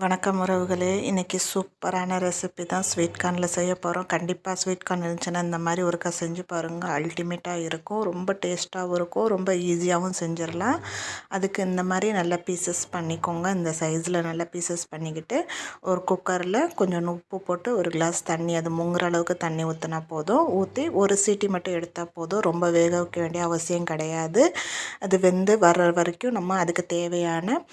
வணக்கம் உறவுகளே, இன்றைக்கி சூப்பரான ரெசிபி தான் ஸ்வீட் கார்னில் செய்ய போகிறோம். கண்டிப்பாக ஸ்வீட் கார்ன் இருந்துச்சுன்னா இந்த மாதிரி ஒருக்கா செஞ்சு பாருங்கள். அல்டிமேட்டாக இருக்கும், ரொம்ப டேஸ்ட்டாகவும் இருக்கும், ரொம்ப ஈஸியாகவும் செஞ்சிடலாம். அதுக்கு இந்த மாதிரி நல்ல பீசஸ் பண்ணிக்கோங்க. இந்த சைஸில் நல்ல பீசஸ் பண்ணிக்கிட்டு ஒரு குக்கரில் கொஞ்சம் உப்பு போட்டு ஒரு கிளாஸ் தண்ணி, அது முங்குற அளவுக்கு தண்ணி ஊற்றினா போதும். ஊற்றி ஒரு சீட்டி மட்டும் எடுத்தால் போதும். ரொம்ப வேக வைக்க வேண்டிய அவசியம் கிடையாது. அது வெந்து வர்ற வரைக்கும் நம்ம அதுக்கு தேவையான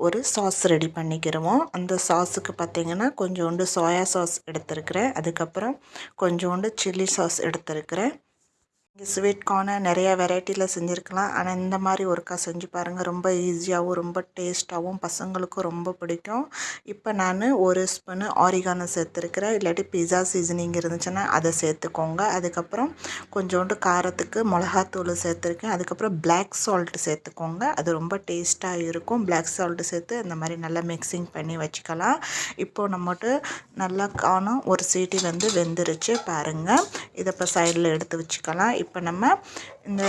ஒரு சாஸ் ரெடி பண்ணிக்கிடுவோம். அந்த சாஸுக்கு பார்த்திங்கன்னா கொஞ்சோண்டு சோயா சாஸ் எடுத்துருக்கிறேன். அதுக்கப்புறம் கொஞ்சோண்டு சில்லி சாஸ் எடுத்துருக்கிறேன். இங்கே ஸ்வீட் கார்னை நிறையா வெரைட்டியில் செஞ்சுருக்கலாம். ஆனால் இந்த மாதிரி ஒருக்கா செஞ்சு பாருங்கள். ரொம்ப ஈஸியாகவும் ரொம்ப டேஸ்ட்டாகவும் பசங்களுக்கும் ரொம்ப பிடிக்கும். இப்போ நான் ஒரு ஸ்பூனு ஆரிகானோ சேர்த்துருக்கிறேன். இல்லாட்டி பிஸா சீசனிங் இருந்துச்சுன்னா அதை சேர்த்துக்கோங்க. அதுக்கப்புறம் கொஞ்சோண்டு காரத்துக்கு மிளகாத்தூள் சேர்த்துருக்கேன். அதுக்கப்புறம் பிளாக் சால்ட்டு சேர்த்துக்கோங்க. அது ரொம்ப டேஸ்ட்டாக இருக்கும். பிளாக் சால்ட்டு சேர்த்து இந்த மாதிரி நல்லா மிக்சிங் பண்ணி வச்சுக்கலாம். இப்போது நம்மட்டு நல்லா காணும் ஒரு சீட்டி வெந்துருச்சு பாருங்கள். இதை இப்போ சைடில் எடுத்து வச்சுக்கலாம். இப்போ நம்ம இந்த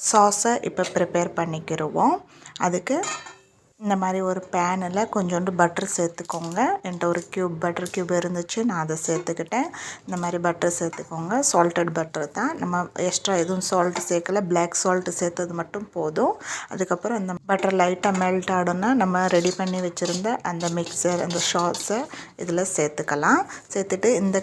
சாஸை இப்போ ப்ரிப்பேர் பண்ணிக்கிடுவோம். அதுக்கு இந்த மாதிரி ஒரு பேனில் கொஞ்சோண்டு பட்டர் சேர்த்துக்கோங்க. என்கிட்ட ஒரு பட்டர் க்யூப் இருந்துச்சு, நான் அதை சேர்த்துக்கிட்டேன். இந்த மாதிரி பட்டர் சேர்த்துக்கோங்க. சால்ட்டட் பட்டர் தான், நம்ம எக்ஸ்ட்ரா எதுவும் சால்ட் சேர்க்கல, பிளாக் சால்ட்டு சேர்த்தது மட்டும் போதும். அதுக்கப்புறம் இந்த பட்டர் லைட்டாக மெல்ட் ஆகணுன்னா நம்ம ரெடி பண்ணி வச்சுருந்த அந்த மிக்சர், அந்த சாஸை இதில் சேர்த்துக்கலாம். சேர்த்துட்டு இந்த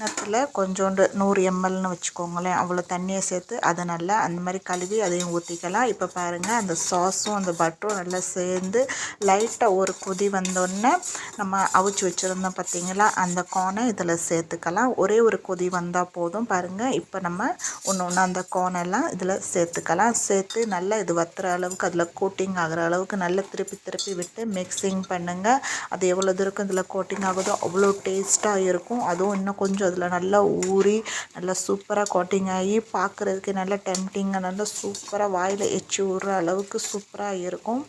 கிண்ணத்தில் கொஞ்சோண்டு 100 mlன்னு வச்சுக்கோங்களேன், அவ்வளோ தண்ணியை சேர்த்து அதை நல்லா அந்த மாதிரி கழுவி அதையும் ஊற்றிக்கலாம். இப்போ பாருங்கள், அந்த சாஸும் அந்த பட்டரும் நல்லா சேர்ந்து லைட்டாக ஒரு கொதி வந்தோடனே நம்ம அவிச்சு வச்சுருந்தோம் பார்த்திங்களா, அந்த கார்னை இதில் சேர்த்துக்கலாம். ஒரே ஒரு கொதி வந்தால் போதும். பாருங்கள், இப்போ நம்ம ஒன்று ஒன்று அந்த கார்னெல்லாம் இதில் சேர்த்துக்கலாம். சேர்த்து நல்லா இது வத்துற அளவுக்கு, அதில் கோட்டிங் ஆகிற அளவுக்கு நல்லா திருப்பி திருப்பி விட்டு மிக்சிங் பண்ணுங்கள். அது எவ்வளோ தூரம் இதில் கோட்டிங் ஆகுதோ அவ்வளோ டேஸ்ட்டாக இருக்கும். அதுவும் இன்னும் கொஞ்சம் அதில் நல்லா ஊறி நல்லா சூப்பராக கோட்டிங் ஆகி பார்க்குறதுக்கு நல்லா டெம்டிங்காக நல்லா சூப்பராக வாயில் எச்சி விடுற அளவுக்கு சூப்பராக இருக்கும்.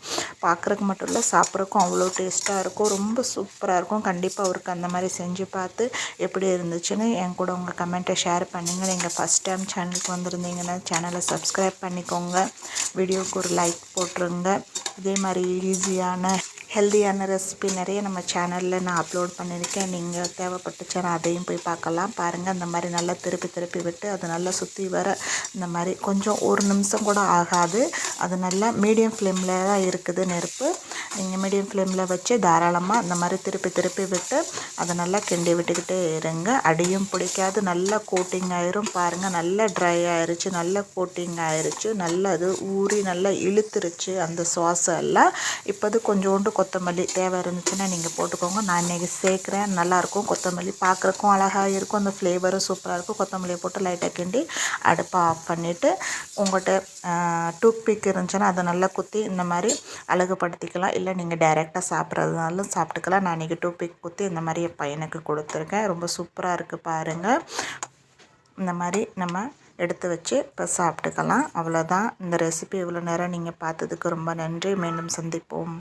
பார்க்குறதுக்கு மட்டும் இல்லை, சாப்பிட்றதுக்கும் அவ்வளோ டேஸ்ட்டாக இருக்கும். ரொம்ப சூப்பராக இருக்கும். கண்டிப்பாக அவருக்கு அந்த மாதிரி செஞ்சு பார்த்து எப்படி இருந்துச்சுன்னு என் கூட உங்கள் கமெண்ட்டை ஷேர் பண்ணுங்கள். நீங்கள் ஃபஸ்ட் டைம் சேனலுக்கு வந்திருந்தீங்கன்னா சேனலை சப்ஸ்கிரைப் பண்ணிக்கோங்க. வீடியோவுக்கு ஒரு லைக் போட்டுருங்க. இதே மாதிரி ஈஸியான ஹெல்தியான ரெசிபி நிறைய நம்ம சேனலில் நான் அப்லோட் பண்ணியிருக்கேன். நீங்கள் தேவைப்பட்டுச்சுன்னா அதையும் போய் பார்க்கலாம். பாருங்கள், இந்த மாதிரி நல்லா திருப்பி திருப்பி விட்டு அது நல்லா சுற்றி வர இந்த மாதிரி கொஞ்சம் ஒரு நிமிஷம் கூட ஆகாது. அது நல்லா மீடியம் ஃப்ளேமில் தான் இருக்குது நெருப்பு. நீங்கள் மீடியம் ஃப்ளேமில் வச்சு தாராளமாக இந்த மாதிரி திருப்பி திருப்பி விட்டு அதை நல்லா கிண்டி விட்டுக்கிட்டே இருங்க. அடியும் பிடிக்காது, நல்லா கோட்டிங் ஆயிரும். பாருங்கள், நல்லா ட்ரை ஆயிடுச்சு, நல்லா கோட்டிங் ஆயிடுச்சு, நல்லா அது ஊறி நல்லா இழுத்துருச்சு அந்த சாஸ் எல்லாம். இப்போ அது கொஞ்சோண்டு கொத்தமல்லி தேவை இருந்துச்சுன்னா நீங்கள் போட்டுக்கோங்க. நான் இன்றைக்கி சேர்க்குறேன். நல்லாயிருக்கும். கொத்தமல்லி பார்க்குறக்கும் அழகாக இருக்கும், அந்த ஃப்ளேவரும் சூப்பராக இருக்கும். கொத்தமல்லியை போட்டு லைட்டாக கிண்டி அடுப்பை ஆஃப் பண்ணிவிட்டு உங்கள்கிட்ட டூத் பிக் இருந்துச்சுன்னா அதை நல்லா குத்தி இந்த மாதிரி அழகுபடுத்திக்கலாம். இல்லை நீங்கள் டைரெக்டாக சாப்பிட்றதுனாலும் சாப்பிட்டுக்கலாம். நான் இன்றைக்கி டூத் பிக் குத்தி இந்த மாதிரி என் பையனுக்கு கொடுத்துருக்கேன். ரொம்ப சூப்பராக இருக்குது பாருங்கள். இந்த மாதிரி நம்ம எடுத்து வச்சு இப்போ சாப்பிட்டுக்கலாம். அவ்வளோதான் இந்த ரெசிபி. இவ்வளோ நேரம் நீங்கள் பார்த்ததுக்கு ரொம்ப நன்றி. மீண்டும் சந்திப்போம்.